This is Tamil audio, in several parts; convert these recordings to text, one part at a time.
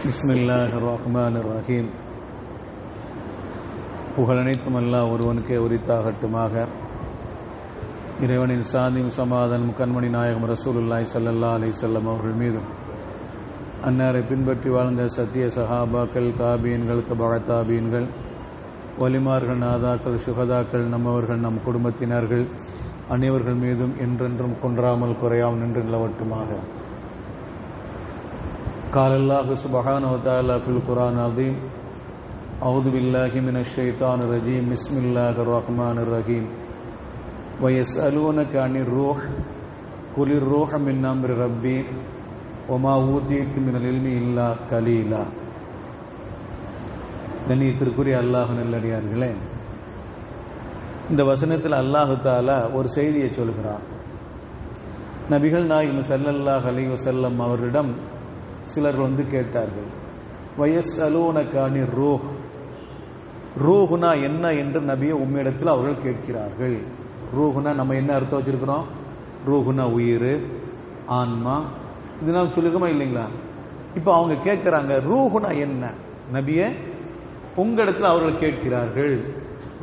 பிஸ்மில்லாஹிர் ரஹ்மானிர் ரஹீம். புகழனைத்தும் அல்லாஹ் ஒருவனுக்கே உரித்தாகட்டுமாக. இறைவனின் சாந்தியும் சமாதானம் கண்மணி நாயகம் ரசூலுல்லாஹி ஸல்லல்லாஹு அலைஹி வஸல்லம் அவர்கள் மீதும், அன்னாரை பின்பற்றி வாழ்ந்த சத்திய சஹாபாக்கள், தாபீன்கள், தபஅ தாபீன்கள், வலிமார்கள், நாதாக்கள், சுஹதாக்கள், நம்மவர்கள், நம் குடும்பத்தினர்கள் அனைவர்கள் மீதும் என்றென்றும் குன்றாமல் குறையாமல் நின்று நிலவட்டுமாக. قال الله سبحانه وتعالى في القرآن العظيم: أعوذ بالله من الشيطان الرجيم بسم الله الرحمن الرحيم ويسألونك عن الروح قل الروح من أمر ربي وما أوتيتم من العلم إلا قليلا. கண்ணியத்திற்குரிய அல்லாஹ் நல்லடியார்களே, இந்த வசனத்தில் அல்லாஹு தஆலா ஒரு செய்தியை சொல்கிறார். நபிகள் நாயகம் ஸல்லல்லாஹு அலைஹி வஸல்லம் அவரிடம் சிலர் வந்து கேட்டார்கள், வயஸ்அலூனக அனிர் ரூஹ், ரூஹுனா என்ன என்று நபியே உம்மிடத்தில் அவர்கள் கேட்கிறார்கள். ரூஹுனா நம்ம என்ன அர்த்தம் வச்சிருக்கிறோம்? ரூஹுனா உயிர், ஆன்மா, இது நாம் சொல்லிருக்கோமா இல்லைங்களா? இப்போ அவங்க கேட்கிறாங்க, ரூஹுனா என்ன நபியே உங்களிடத்தில் அவர்கள் கேட்கிறார்கள்,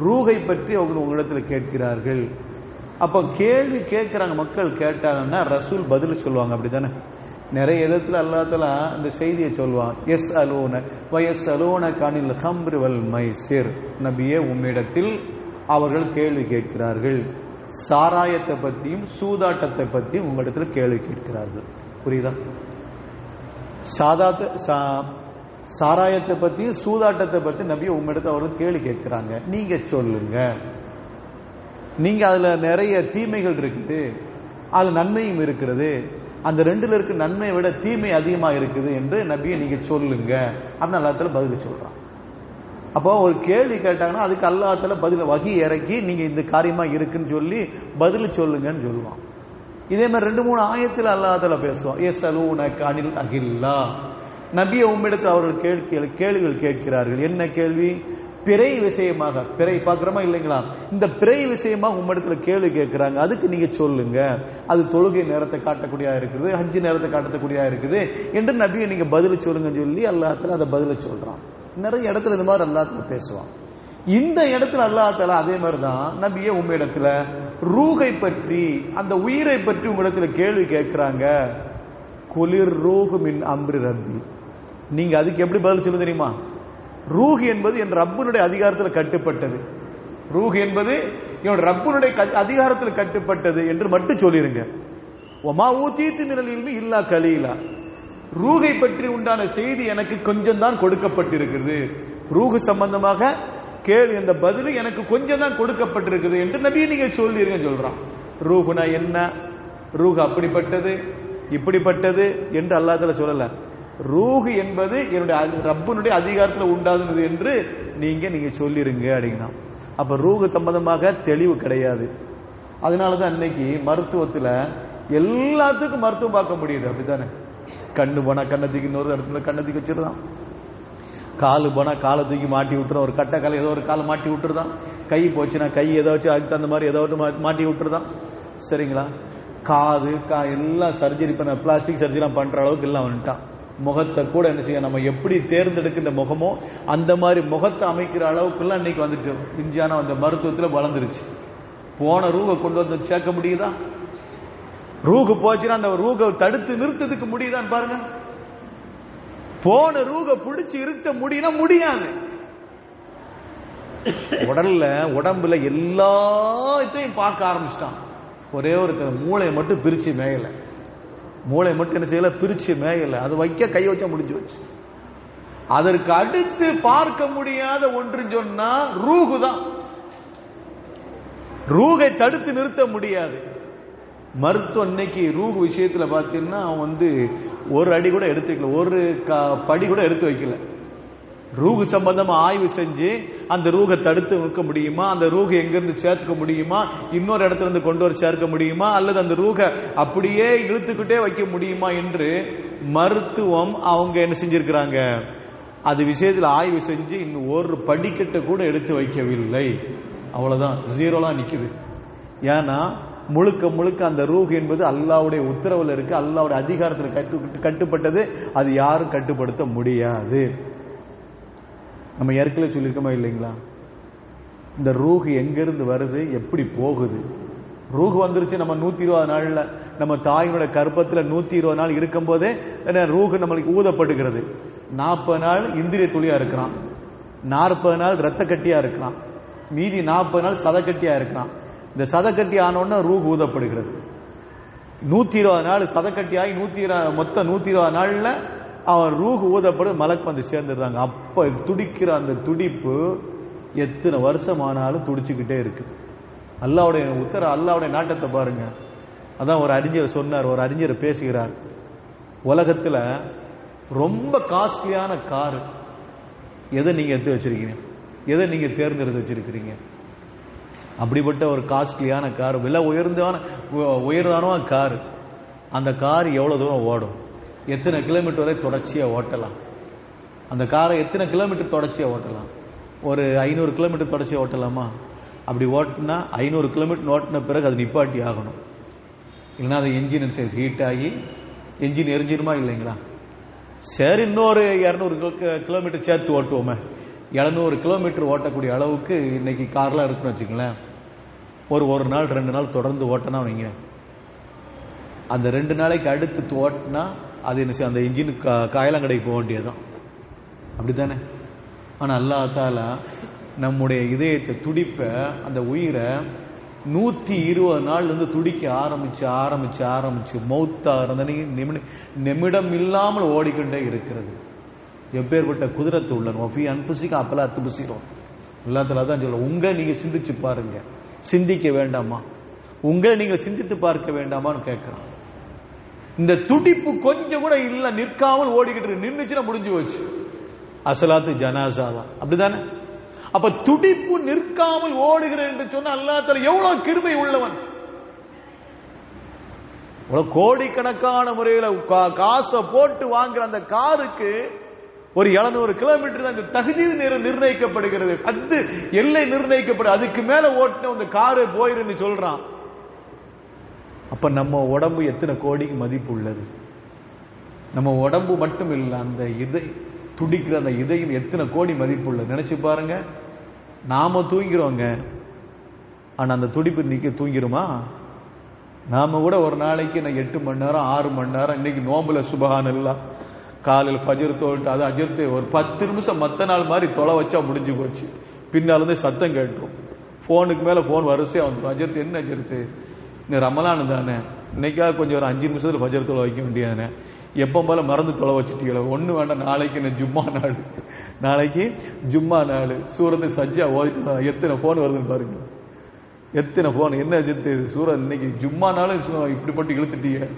ரூஹை பற்றி அவங்க உங்களிடத்தில் கேட்கிறார்கள். அப்போ கேள்வி கேட்கிறாங்க, மக்கள் கேட்டாங்கன்னா ரசூல் பதில் சொல்லுவாங்க, அப்படித்தானே? நிறைய இடத்துல அல்லாஹ் தஆலா இந்த செய்தியை சொல்வான், எஸ் அலூன வயஸ் அலூன கனில் ஹம்ர் வல் மைசிர், நபியே உம்மிடத்தில் அவர்கள் கேள்வி கேட்கிறார்கள், சாராயத்தை பற்றியும் சூதாட்டத்தை பற்றியும் உங்களிடத்தில் கேள்வி கேட்கிறார்கள். புரியுதா? சாராயத்தை பற்றியும் சூதாட்டத்தை பற்றி நபியை உம்மிடத்தில் அவர்கள் கேள்வி கேட்கிறாங்க, நீங்க சொல்லுங்க. நீங்க அதுல நிறைய தீமைகள் இருக்குது, அதுல நன்மையும் இருக்கிறது, அந்த ரெண்டுல இருக்க நன்மையை விட தீமை அதிகமா இருக்குது என்று நபியை நீங்க சொல்லுங்க அப்படின்னு அல்லாஹ் தஆலா பதில் சொல்றான். அப்போ ஒரு கேள்வி கேட்டாங்கன்னா அதுக்கு அல்லாஹ் தஆலா பதில் வஹி இறக்கி நீங்க இந்த காரியமா இருக்குன்னு சொல்லி பதில் சொல்லுங்கன்னு சொல்லுவான். இதே மாதிரி 2-3 ஆயத்தில் அல்லாஹ் தஆலா பேசுவான், யஸ்அலூனக அனில் அகில்லா, நபியை உம்மிடத்தில் அவர்கள் கேள்விகள் கேட்கிறார்கள். என்ன கேள்வி? பிறை விஷயமாக. பிறை பார்க்கிறோமா இல்லைங்களா? இந்த பிறை விஷயமாக உம்மிடத்தில் கேள்வி கேட்கிறாங்க, அதுக்கு நீங்க சொல்லுங்க. அது தொழுகை நேரத்தை காட்டக்கூடியதா இருக்குது, ஹஜ் நேரத்தை காட்டக்கூடியதா இருக்குது என்று நபியை நீங்க பதில் சொல்லுங்கன்னு சொல்லி அல்லாஹ் தஆலா அதை பதில் சொல்றான். நிறைய இடத்துல இந்த மாதிரி அல்லாஹ் தஆலா பேசுவான். இந்த இடத்துல அல்லாஹ் தஆலா அதே மாதிரி தான் நபியை உம்மிடத்துல ரூஹை பற்றி, அந்த உயிரை பற்றி உங்களிடத்தில் கேள்வி கேட்கிறாங்க. குலிர் ரூஹு மின் அம்ரி ரப்பி, நீங்க அதுக்கு எப்படி பதில் சொல்ல தெரியுமா? ரூஹ் என்பது என் ரப்பினுடைய அதிகாரத்தில் கட்டுப்பட்டது, ரூஹ் என்பது என் ரப்பினுடைய அதிகாரத்தில் கட்டுப்பட்டது என்று மட்டும் சொல்லிருங்க. ஒமா ஊதீது மினல் இல்மி இல்லா கலீலா, ரூஹை பற்றி உண்டான செய்தி எனக்கு கொஞ்சம் தான் கொடுக்கப்பட்டிருக்கிறது, ரூஹ் சம்பந்தமாக கேள்வி அந்த பதில் எனக்கு கொஞ்சம் தான் கொடுக்கப்பட்டிருக்குது என்று நபியை நீங்க சொல்லிருங்க சொல்றான். ரூஹுனா என்ன, ரூஹ் அப்படிப்பட்டது இப்படிப்பட்டது என்று அல்லாஹ் தஆலா சொல்லல. ரூஹ் என்பது என்னுடைய ரப்பினுடைய அதிகாரத்தில் உண்டானது என்று நீங்க சொல்லிருங்க அப்படின்னா. அப்ப ரூஹ் சம்பந்தமாக தெளிவு கிடையாது. அதனாலதான் இன்னைக்கு மருத்துவத்துல எல்லாத்துக்கும் மருத்துவம் பார்க்க முடியுது, அப்படித்தானே? கண்ணு போனா கண்ணை தூக்கி இன்னொரு இடத்துல கண்ணை தூக்கி வச்சிருந்தான், காலு போனா காலை தூக்கி மாட்டி விட்டுறான், ஒரு கட்ட காலை ஏதோ ஒரு காலை மாட்டி விட்டுருதான், கை போச்சுன்னா கை ஏதாச்சும் அதுக்கு தகுந்த மாதிரி ஏதோ மாட்டி விட்டுருதான், சரிங்களா? காது எல்லாம் சர்ஜரி பண்ண, பிளாஸ்டிக் சர்ஜரி பண்ற அளவுக்கு எல்லாம் வந்துட்டான். முகத்தை கூட என்ன செய்ய, நம்ம எப்படி தேர்ந்தெடுக்கின்ற முகமோ அந்த மாதிரி முகத்தை அமைக்கிற அளவுக்கு எல்லாம் இன்னைக்கு வந்துட்டு விஞ்ஞானம் அந்த மருத்துவத்தில் வளர்ந்துருச்சு. போன ரூகை கொண்டு வந்து சேர்க்க முடியுதா? ரூகு போச்சுன்னா அந்த ரூகை தடுத்து நிறுத்ததுக்கு முடியுதான்னு பாருங்க. போன ரூகை பிடிச்சு இருக்க முடியும்னா முடியாது. உடம்புல எல்லாத்தையும் பார்க்க ஆரம்பிச்சிட்டான். ஒரே ஒரு மூளையை மட்டும் பிரிச்சு மேயல, மூளை மட்டும் என்ன செய்யல, பிரிச்சு மேயல, அது வைக்க கை வச்சா முடிஞ்சு வச்சு. அதற்கு அடுத்து பார்க்க முடியாத ஒன்று சொன்னா ரூஹு தான். ரூகை தடுத்து நிறுத்த முடியாது. மருத்துவம் இன்னைக்கு ரூஹு விஷயத்துல பாத்தீங்கன்னா அவன் ஒரு அடி கூட எடுத்து வைக்கல, ஒரு படி கூட எடுத்து வைக்கல. ரூஹு சம்பந்தமா ஆய்வு செஞ்சு அந்த ரூகை தடுத்து நிற்க முடியுமா, அந்த ரூகை எங்கிருந்து சேர்க்க முடியுமா, இன்னொரு இடத்துல இருந்து கொண்டு வர சேர்க்க முடியுமா, அல்லது அந்த ரூகை அப்படியே இழுத்துக்கிட்டே வைக்க முடியுமா என்று மருத்துவம் அவங்க என்ன செஞ்சிருக்கிறாங்க, அது விஷயத்தில் ஆய்வு செஞ்சு இன்னும் ஒரு படிக்கட்டை கூட எடுத்து வைக்கவில்லை. அவ்வளவுதான், ஜீரோலாம் நிக்குது. ஏன்னா முழுக்க முழுக்க அந்த ரூஹ் என்பது அல்லாஹ்வுடைய உத்தரவுல இருக்கு, அல்லாஹ்வுடைய அதிகாரத்தில் கட்டுப்பட்டது. அது யாரும் கட்டுப்படுத்த முடியாது. நம்ம ஏற்கனவே சொல்லியிருக்கோமா இல்லைங்களா? இந்த ரூஹ் எங்கிருந்து வருது, எப்படி போகுது? ரூஹ் வந்துருச்சு நம்ம 120 நாள்ல, நம்ம தாயினுடைய கர்ப்பத்துல 120 நாள் இருக்கும் போதே ரூஹ் நம்மளுக்கு ஊதப்படுகிறது. 40 நாள் இந்திரிய துளியா இருக்கிறான், 40 நாள் ரத்த கட்டியா இருக்கிறான், மீதி 40 நாள் சதக்கட்டியா இருக்கிறான். இந்த சதக்கட்டி ஆனோன்னா ரூஹ் ஊதப்படுகிறது. 120 நாள் சதக்கட்டியாகி மொத்தம் 120 நாள்ல அவன் ரூஹ் ஊதப்படு மலக்கு வந்து சேர்ந்துடுறாங்க. அப்ப துடிக்கிற அந்த துடிப்பு எத்தனை வருஷம் ஆனாலும் துடிச்சுக்கிட்டே இருக்கு. அல்லாஹ்வுடைய அல்லாஹ்வுடைய நாட்டத்தை பாருங்க. அதான் ஒரு அறிஞர் சொன்னார், ஒரு அறிஞர் பேசுகிறார், உலகத்துல ரொம்ப காஸ்ட்லியான கார் எதை நீங்க எடுத்து வச்சிருக்கீங்க, எதை நீங்க தேர்ந்தெடுத்து வச்சிருக்கிறீங்க? அப்படிப்பட்ட ஒரு காஸ்ட்லியான கார், விலை உயர்ந்தான கார். அந்த கார் எவ்வளவு தூரம் ஓடும், எத்தனை கிலோமீட்டர் வரை தொடர்ச்சியா ஓட்டலாம்? அந்த காரை எத்தனை கிலோமீட்டர் தொடர்ச்சியா ஓட்டலாம்? ஒரு 500 கிலோமீட்டர் தொடர்ச்சியா ஓட்டலாமா? அப்படி ஓட்டினா 500 கிலோமீட்டர் ஓட்டின பிறகு அது நிப்பாட்டி ஆகணும். இல்லைன்னா அது என்ஜின் ஹீட் ஆகி என்ஜின் எரிஞ்சிருமா இல்லைங்களா? சரி, இன்னொரு 200 கிலோமீட்டர் சேர்த்து ஓட்டுவோமே, 700 கிலோமீட்டர் ஓட்டக்கூடிய அளவுக்கு இன்னைக்கு கார்லாம் இருக்குன்னு வச்சுங்களேன். ஒரு நாள் 2 நாள் தொடர்ந்து ஓட்டினா வைங்க, அந்த 2 நாளைக்கு அடுத்து ஓட்டினா அது என்ன செய்யும், அந்த இன்ஜின் காயலாங்கடைக்கு போக வேண்டியதுதான். அப்படித்தானே? ஆனா அல்லாஹ் தஆலா நம்முடைய இதயத்தை துடிப்ப, அந்த உயிரை 120 நாள்ல இருந்து துடிக்க ஆரம்பிச்சு மௌத்தாகிற நிமிடம் இல்லாமல் ஓடிக்கொண்டே இருக்கிறது. எப்பேற்பட்ட குதிரத்து உள்ளன் ஒஃபி அன்புசிக்கு அப்பலா துபுசிரோம். அல்லாஹ் தான் சொல்ல, உங்க நீங்க சிந்திச்சு பாருங்க, சிந்திக்க வேண்டாமா? உங்க நீங்க சிந்தித்து பார்க்க வேண்டாமான்னு கேட்கிறான். இந்த துடிப்பு கொஞ்சம் கூட இல்ல, நிற்காமல் ஓடிக்கிட்டு இருக்கு. நின்றுச்சுன்னா முடிஞ்சு போச்சு, அசலாத்து ஜனாசா தான். அப்படிதானே? அப்ப துடிப்பு நிற்காமல் ஓடுகிறேன் என்று சொன்ன அல்லாஹ் தஆலா எவ்வளவு கிருபை உள்ளவன். கோடிக்கணக்கான முறையில காசை போட்டு வாங்குற அந்த காருக்கு ஒரு 700 கிலோமீட்டர் தான் தகுதி நிர்ணயிக்கப்படுகிறது, அது எல்லை நிர்ணயிக்கப்படும். அதுக்கு மேல ஓட்டின அந்த காரு போயிருன்னு சொல்றான். அப்ப நம்ம உடம்பு எத்தனை கோடிக்கு மதிப்பு உள்ளது? நம்ம உடம்பு மட்டும் இல்ல, அந்த துடிக்கிற அந்த இதயம் எத்தனை கோடி மதிப்பு உள்ளது நினைச்சு பாருங்க. நாம தூங்கிறோங்க, ஆனா அந்த துடிப்பு நிக்க தூங்கிருமா? நாம கூட ஒரு நாளைக்கு 8 மணி நேரம் 6 மணி நேரம், இன்னைக்கு நோம்புல சுபஹானல்லாஹ் காலையில் ஃபஜ்ர் தொழுட்டு அது அஜர்த்து ஒரு 10 நிமிஷம் மத்த நாள் மாதிரி தொலை வச்சா முடிஞ்சு போச்சு. பின்னால இருந்து சத்தம் கேட்டுரும், போனுக்கு மேல போன் வரிசையா வந்துடும். அஜர்த்து என்ன அஜர்த்து, இந்த ரமலான் தானே, இன்னைக்காவது கொஞ்சம் ஒரு 5 நிமிஷத்துல ஃபஜ்ர் தொலை வைக்க வேண்டியதானே, எப்போ போல மறந்து தொலை வச்சுட்டீங்களா? ஒண்ணு வேண்டாம், நாளைக்கு என்ன ஜும்மா நாள், நாளைக்கு ஜும்மா நாள், சூரத்து சஜ்ஜா ஓதிட்டு எத்தனை போன் வருதுன்னு பாருங்க, எத்தனை போன். என்ன அஜர்த்து சூரத் இன்னைக்கு ஜும்மா நாள் இப்படிப்பட்டு இழுத்துட்டீங்க.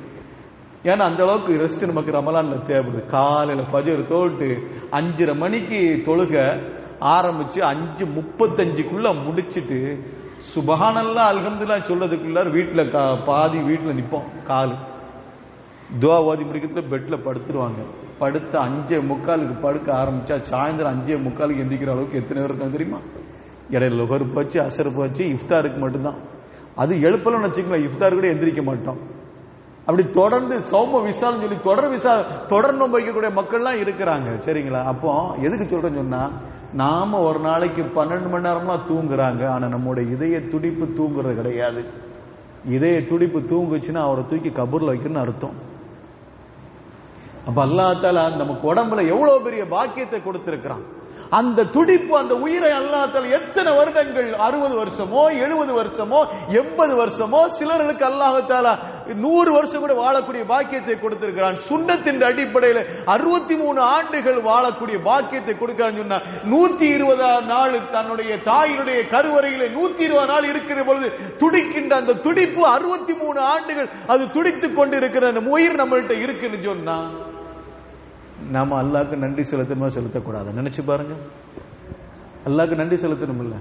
ஏன்னா அந்த அளவுக்கு ரெஸ்ட் நமக்கு ரமலான்ல தேவைப்படுது. காலையில ஃபஜ்ர் தொழுட்டு 5:30 மணிக்கு தொழுக ஆரம்பிச்சு 5:35க்குள்ள முடிச்சிட்டு சுபஹானல்லாஹ் அல்ஹம்துலில்லாஹ் சொல்றதுக்குள்ள வீட்டுல பாதி வீட்டுல நிப்போம். காலு துவா ஓதி முடிக்கிறதுல பெட்ல படுத்துருவாங்க. படுத்த 5:45க்கு படுக்க ஆரம்பிச்சா சாயந்தரம் 5:45க்கு எந்திரிக்கிற அளவுக்கு எத்தனை பேர் இருக்காங்க தெரியுமா? இடையில லுஹர் போச்சு, அசர் போச்சு, இஃப்தாருக்கு மட்டும்தான். அது எழுப்பலன்னு வச்சுக்கலாம், இஃப்தார் கூட எந்திரிக்க மாட்டோம். அப்படி தொடர்ந்து சௌம விசால் சொல்லி தொடர் நோன்பு வைக்கக்கூடிய மக்கள்லாம் இருக்கிறாங்க. சரிங்களா? அப்போ எதுக்கு சொல்றேன்னு சொன்னா, நாம ஒரு நாளைக்கு 12 மணி நேரம்லாம் தூங்குறாங்க, ஆனா நம்முடைய இதய துடிப்பு தூங்குறது கிடையாது. இதய துடிப்பு தூங்குச்சுன்னா அவரை தூக்கி கபூர்ல வைக்கணும்னு அர்த்தம். அப்ப அல்லாஹ் தஆலா நமக்கு உடம்புல எவ்வளவு பெரிய பாக்கியத்தை கொடுத்திருக்கிறான். அந்த துடிப்பு, அந்த உயிரை அல்லாஹ் தஆலா எத்தனை வருடங்கள், 60 வருஷமோ 70 வருஷமோ 80 வருஷமோ, சிலருக்கு அல்லாஹ் தஆலா 100 வருஷம் கூட வாழக்கூடிய பாக்கியத்தை கொடுத்திருக்கிறான். சுன்னத்தின் அடிப்படையில் 63 ஆண்டுகள் வாழக்கூடிய பாக்கியத்தை கொடுக்கிறான்னு சொன்னா, 120 நாள் தன்னுடைய தாயினுடைய கருவறையிலே 120 நாள் இருக்கிற பொழுது துடிக்கின்ற அந்த துடிப்பு 63 ஆண்டுகள் அது துடித்துக் கொண்டு இருக்கிற அந்த உயிர் நம்மள்கிட்ட இருக்குன்னு சொன்னா, நாம அல்லாஹ்க்கு நன்றி செலுத்தணுமா செலுத்தக்கூடாது? நினைச்சு பாருங்க. அல்லாஹ்க்கு நன்றி செலுத்தணும் இல்ல?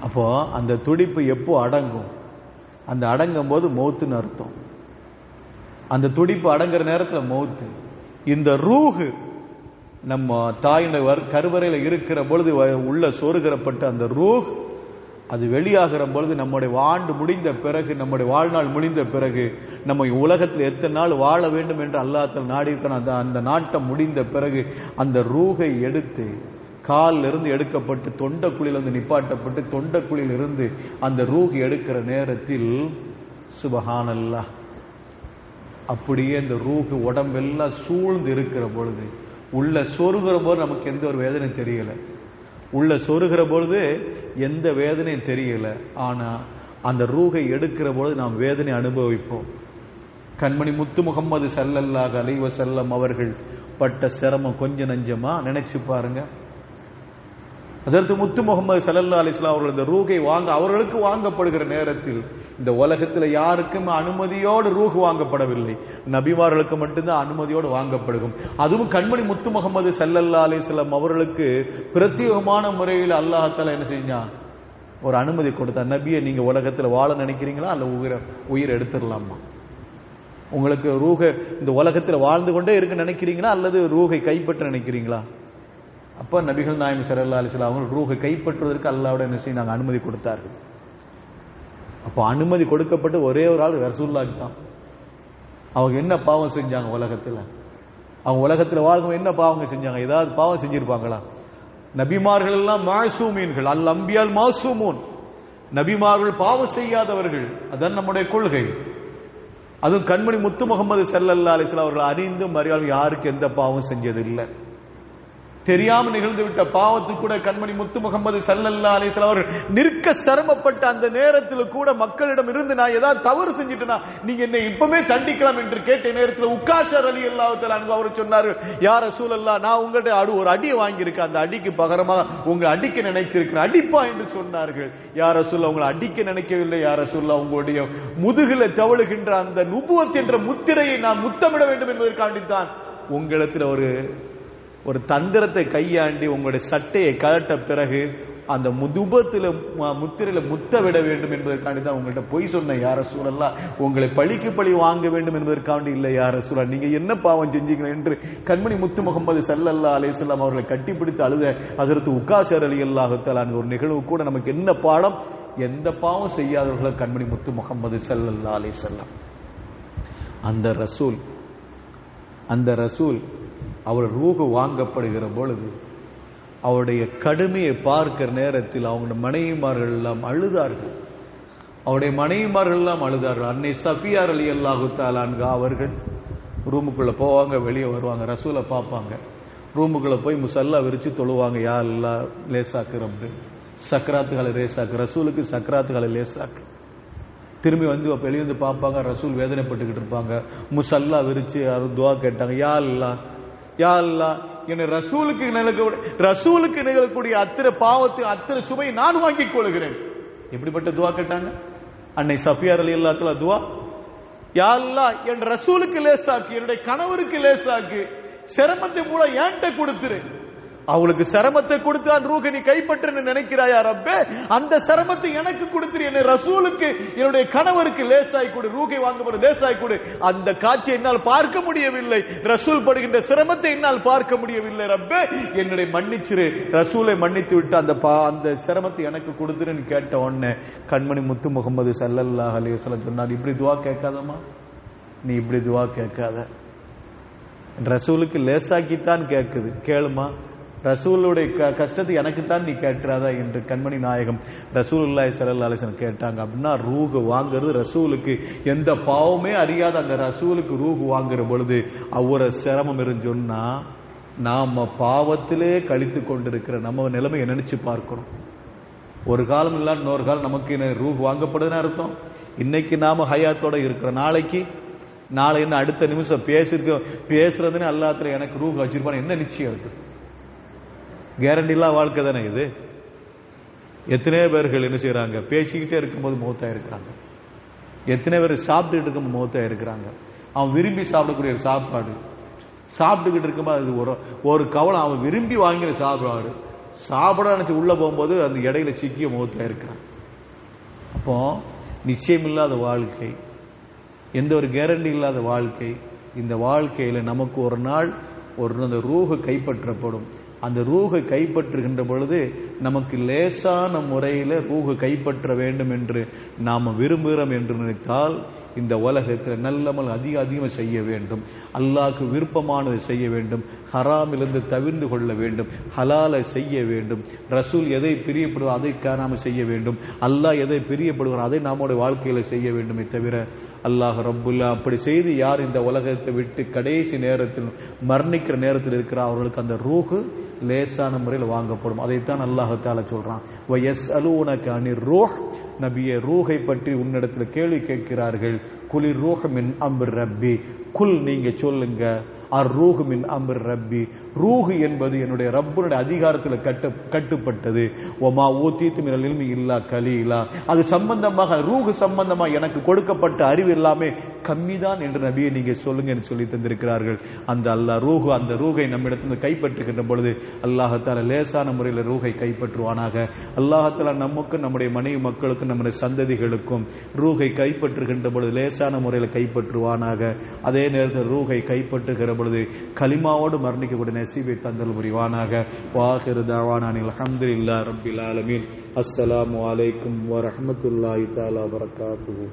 அப்போ அந்த துடிப்பு எப்போ அடங்கும்? அந்த அடங்கும் போது மௌத்துன்னு அர்த்தம். அந்த துடிப்பு அடங்குற நேரத்துல மௌத்து. இந்த ரூஹ் நம்ம தாயினுடைய கருவறையில இருக்கிற பொழுது உள்ள சொருகிறப்பட்ட அந்த ரூஹ் அது வெளியாகிற பொழுது நம்முடைய ஆண்டு முடிந்த பிறகு, நம்முடைய வாழ்நாள் முடிந்த பிறகு, நம்ம உலகத்தில் எத்தனை நாள் வாழ வேண்டும் என்று அல்லாஹ் நாடி இருக்கிற அந்த நாட்டம் முடிந்த பிறகு அந்த ரூகை எடுத்து காலில் இருந்து எடுக்கப்பட்டு தொண்டக்குழியிலிருந்து நிப்பாட்டப்பட்டு தொண்டக்குழியில் இருந்து அந்த ரூஹ் எடுக்கிற நேரத்தில் சுபஹானல்லாஹ், அப்படியே அந்த ரூஹ் உடம்பெல்லாம் சூழ்ந்து இருக்கிற பொழுது, உள்ள சொருகிற போது நமக்கு எந்த ஒரு வேதனை தெரியல, உள்ள சொருகிற பொழுது எந்த வேதனையும் தெரியல. ஆனா அந்த ரூஹை எடுக்கிற பொழுது நாம் வேதனை அனுபவிப்போம். கண்மணி முத்து முகம்மது ஸல்லல்லாஹு அலைஹி வஸல்லம் அவர்கள் பட்ட சிரமம் கொஞ்சம் நஞ்சமா நினைச்சு பாருங்க. ஹஜ்ரத் முத்து முகமது ஸல்லல்லாஹு அலைஹி வஸல்லம் அவர்கள் இந்த ரூஹை அவர்களுக்கு வாங்கப்படுகிற நேரத்தில் இந்த உலகத்தில் யாருக்கும் அனுமதியோடு ரூஹ் வாங்கப்படவில்லை, நபிமார்களுக்கு மட்டும்தான் அனுமதியோடு வாங்கப்படுகும். அதுவும் கண்மணி முத்து முகமது ஸல்லல்லாஹு அலைஹி வஸல்லம் அவர்களுக்கு பிரத்யேகமான முறையில் அல்லாஹ் தஆலா என்ன செஞ்சான், ஒரு அனுமதி கொடுத்தார். நபியை நீங்க உலகத்தில் வாழ நினைக்கிறீங்களா அல்ல உயிர் எடுத்துடலாமா? உங்களுக்கு ரூஹ இந்த உலகத்தில் வாழ்ந்து கொண்டே இருக்க நினைக்கிறீங்களா அல்லது ரூஹை கைப்பற்ற நினைக்கிறீங்களா? அப்ப நபிகள் நாயகம் ஸல்லல்லாஹு அலைஹி வஸல்லம் அவர்கள் ரூஹை கைப்பற்றுவதற்கு அல்லாஹ்வுடைய என்ன செய்ய அனுமதி கொடுத்தார்கள். அப்போ அனுமதி கொடுக்கப்பட்டு ஒரே ஒரு ஆள் ரசூலுல்லாஹ் தான். அவங்க என்ன பாவம் செஞ்சாங்க உலகத்தில்? அவங்க உலகத்தில் வாழ்க்கை என்ன பாவங்க செஞ்சாங்க? ஏதாவது பாவம் செஞ்சிருப்பாங்களா? நபிமார்கள் எல்லாம் மாசூமீன்கள், அல் அம்பியால் மாசூமூன், நபிமார்கள் பாவம் செய்யாதவர்கள். அதான் நம்முடைய கொள்கை. அதுவும் கண்மணி முத்து முகமது ஸல்லல்லாஹு அலைஹி வஸல்லம் அவர்கள் அறிந்தும் அறியாமல் யாருக்கு எந்த பாவம் செஞ்சது இல்லை. தெரியாமல் நிகழ்ந்து விட்ட பாவத்துக்கு கூட கண்மணி முத்து முகமது ஸல்லல்லாஹு அலைஹி வஸல்லம் அவர்கள் நிற்க சிரமப்பட்ட அந்த நேரத்தில் கூட மக்களிடம் இருந்து நான் ஏதாவது தவறு செஞ்சிட்டேனா நீங்க என்னை இப்பவே தண்டிக்கலாம் என்று கேட்ட நேரத்தில் உக்காஷர் ரலியல்லாஹு தஆலா அன்ஹு அவர் சொன்னார்கள், யா ரசூலல்லாஹ், நான் உங்கள்கிட்ட ஒரு அடி வாங்கியிருக்கேன், அந்த அடிக்கு பகரமாக உங்களை அடிக்க நினைச்சிருக்கிறேன், அடிப்பா என்று சொன்னார்கள். யா ரசூலல்லாஹ், உங்களை அடிக்க நினைக்கவில்லை யா ரசூலல்லாஹ், உங்களுடைய முதுகில தவழுகின்ற அந்த நுபுவத் என்ற முத்திரையை நான் முத்தமிட வேண்டும் என்பதற்காண்டித்தான் உங்களிடத்தில் ஒரு தந்திரத்தை கையாண்டி உங்களுடைய சட்டையை கழட்ட பிறகு அந்த முத்திரையில முத்த விட வேண்டும் என்பதற்காண்டி தான் உங்கள்கிட்ட பொய் சொன்ன யா ரசூலல்லாஹ், உங்களை பழிக்கு பழி வாங்க வேண்டும் என்பதற்காண்டி இல்லை யா ரசூலல்லாஹ், நீங்க என்ன பாவம் செஞ்சீங்க என்று கண்மணி முத்து முகமது ஸல்லல்லாஹு அலைஹி வஸல்லம் அவர்களை கட்டிப்பிடித்து அழுத ஹஜ்ரத் உக்காஷர் ரலியல்லாஹு தஆலா ஒரு நிகழ்வு கூட நமக்கு என்ன பாடம்? எந்த பாவம் செய்யாதவர்கள் கண்மணி முத்து முகமது ஸல்லல்லாஹு அலைஹி வஸல்லம். அந்த ரசூல் அவர் ரூஹ் வாங்கப்படுகிற பொழுது அவருடைய கடுமையை பார்க்கிற நேரத்தில் அவங்க மனைவிமார்கள் எல்லாம் அழுதார்கள். அவருடைய மனைவிமார்கள் எல்லாம் அழுதார்கள். அன்னை சஃபியா ரலியல்லாஹு தஆலா அன்ஹா அவர்கள் ரூமுக்குள்ள போவாங்க, வெளியே வருவாங்க, ரசூலை பார்ப்பாங்க, ரூமுக்குள்ள போய் முசல்லா விரிச்சு தொழுவாங்க, யா அல்லாஹ் லேசாக்கு ரப்பு, சக்கராத்துகளை லேசாக்கு, ரசூலுக்கு சக்கராத்துகளை லேசாக்கு. திரும்பி வந்து வெளியிருந்து பார்ப்பாங்க, ரசூல் வேதனைப்பட்டுக்கிட்டு இருப்பாங்க, முசல்லா விரிச்சு துவா கேட்டாங்க, யா அல்லாஹ் யா அல்லாஹ், என்னை ரசூலுக்கு நிகழக்கூடிய அத்தனை பாவத்தை அத்தனை சுமையை நான் வாங்கிக் கொள்கிறேன். எப்படிப்பட்ட துவா கேட்டாங்க அன்னை சஃபியா ரலியல்லாஹு தஆலா துவா? யா அல்லாஹ், என் ரசூலுக்கு லேசாக்கு, என்னுடைய கணவருக்கு லேசாக்கு, சிரமத்தை கூட ஏன்ட்ட கொடுத்துரு. அவளுக்கு சிரமத்தை கொடுத்தான் ரூஹை நீ கைப்பற்ற நினைக்கிறாயா ரப்பே, அந்த சிரமத்தை எனக்கு கொடுத்துரு, என்னை ரசூலுக்கு என்னுடைய கணவருக்கு லேசாய் கொடு, ரூஹை வாங்கப்படும் லேசாய் கொடு. அந்த காட்சியை என்னால் பார்க்க முடியவில்லை, ரசூல் படுகின்ற சிரமத்தை என்னால் பார்க்க முடியவில்லை ரப்பே, என்னுடைய மன்னிச்சிரு, ரசூலை மன்னித்து விட்டு அந்த சிரமத்தை எனக்கு கொடுத்துருன்னு கேட்ட உடனே கண்மணி முத்து முகமது ஸல்லல்லாஹு அலைஹி வஸல்லம் சொன்னார், இப்படி துவா கேட்காதமா, நீ இப்படி துவா கேட்காத, ரசூலுக்கு லேசாக்கித்தான் கேட்குது, கேளுமா, ரசூலுடைய கஷ்டத்தை எனக்குத்தான் நீ கேட்கிறாதா என்று கண்மணி நாயகம் ரசூலுல்லாஹி ஸல்லல்லாஹு அலைஹி வஸல்லம் கேட்டாங்க. அப்படின்னா ரூஹ் வாங்குறது ரசூலுக்கு எந்த பாவமே அறியாத அந்த ரசூலுக்கு ரூஹ் வாங்குற பொழுது அவ்வளவு சிரமம் இருந்து சொன்னா நாம பாவத்திலே கழித்து கொண்டிருக்கிற நம்ம நிலைமை நினைச்சு பார்க்கிறோம். ஒரு காலம் இல்லாத இன்னொரு காலம் நமக்கு ரூஹ் வாங்கப்படுதுன்னு அர்த்தம். இன்னைக்கு நாம ஹயாத்தோட இருக்கிற, நாளை என்ன அடுத்த நிமிஷம் பேசுறதுன்னு அல்லாஹ்ல எனக்கு ரூஹ் வச்சிருப்பான என்ன நிச்சயம் இருக்கு? கேரண்டி இல்லா வாழ்க்கை தானே இது. எத்தனை பேர்கள் என்ன செய்யறாங்க, பேசிக்கிட்டே இருக்கும்போது மௌத்தா இருக்கிறாங்க. எத்தனை பேர் சாப்பிட்டுக்கிட்டு இருக்கும்போது மௌத்தா இருக்கிறாங்க. அவன் விரும்பி சாப்பிடக்கூடிய சாப்பாடு சாப்பிட்டுக்கிட்டு இருக்கும்போது அது ஒரு கவலை, அவன் விரும்பி வாங்கின சாப்பாடு சாப்பிட நினைச்சு உள்ள போகும்போது அந்த இடையில சிக்கிய மௌத்தா இருக்கிறான். அப்போ நிச்சயம் இல்லாத வாழ்க்கை, எந்த ஒரு கேரண்டி இல்லாத வாழ்க்கை. இந்த வாழ்க்கையில நமக்கு ஒரு நாள் அந்த ரூஹ் கைப்பற்றப்படும். அந்த ரூஹை கைப்பற்றுகின்ற பொழுது நமக்கு லேசான முறையில் ரூஹை கைப்பற்ற வேண்டும் என்று நாம் விரும்புகிறோம் என்று நினைத்தால் இந்த உலகத்தில் நல்லமல் அதிகமாக செய்ய வேண்டும், அல்லாஹ்க்கு விருப்பமானதை செய்ய வேண்டும், ஹராமிலிருந்து தவிர்ந்து கொள்ள வேண்டும், ஹலாலை செய்ய வேண்டும், ரசூல் எதை பிரியப்படுவோ அதை நாம் செய்ய வேண்டும், அல்லாஹ் எதை பிரியப்படுவார் அதை நம்முடைய வாழ்க்கையில செய்ய வேண்டுமே தவிர அல்லாஹ் ரப்புல்லா அப்படி செய்து யார் இந்த உலகத்தை விட்டு கடைசி நேரத்தில் மரணிக்கிற நேரத்தில் இருக்கிறார் அவர்களுக்கு அந்த ரூஹு லேசான முறையில் வாங்கப்படும். அதைத்தான் அல்லாஹ் தஆலா சொல்றான், வயஸ்அலூனக அனிர் ரூஹ், நபியே ரூஹை பற்றி உன்னிடத்தில் கேள்வி கேட்கிறார்கள், குலிர் ரூஹ் மின் அம்ர் ரப்பி, குல் நீங்க சொல்லுங்க, அர் ரூஹ் மின் அம்ர் ரப்பி, ரூஹ் என்பது என்னுடைய ரப்புடைய அதிகாரத்தில் கட்டுப்பட்டது, ஒமா ஊதீது மினல் இல்மி இல்லா கலீலா, அது சம்பந்தமாக ரூஹ் சம்பந்தமாக எனக்கு கொடுக்கப்பட்ட அறிவு எல்லாமே கம்மிதான் என்று நபியை நீங்க சொல்லுங்க என்று சொல்லி தந்திருக்கிறார்கள். அந்த அல்லாஹ் ரூஹ், அந்த ரூஹை நம்மிடத்தில் கைப்பற்றுகின்ற பொழுது அல்லாஹ் தஆலா லேசான முறையில் ரூஹை கைப்பற்றுவானாக. அல்லாஹ் தஆலா நமக்கும் நம்முடைய மனைவி மக்களுக்கும் நம்முடைய சந்ததிகளுக்கும் ரூஹை கைப்பற்றுகின்ற பொழுது லேசான முறையில் கைப்பற்றுவானாக. அதே நேரத்தில் ரூஹை கைப்பற்றுகிற பொழுது கலிமாவோடு மரணிக்கக்கூடிய நசீபை தந்தல் புரிவானாக. வாஹிரு தஅவானா அல்ஹம்துலில்லாஹி ரப்பில் ஆலமீன். அஸ்ஸலாமு அலைக்கும் வரஹ்மத்துல்லாஹி தஆலா வபரகாத்துஹு.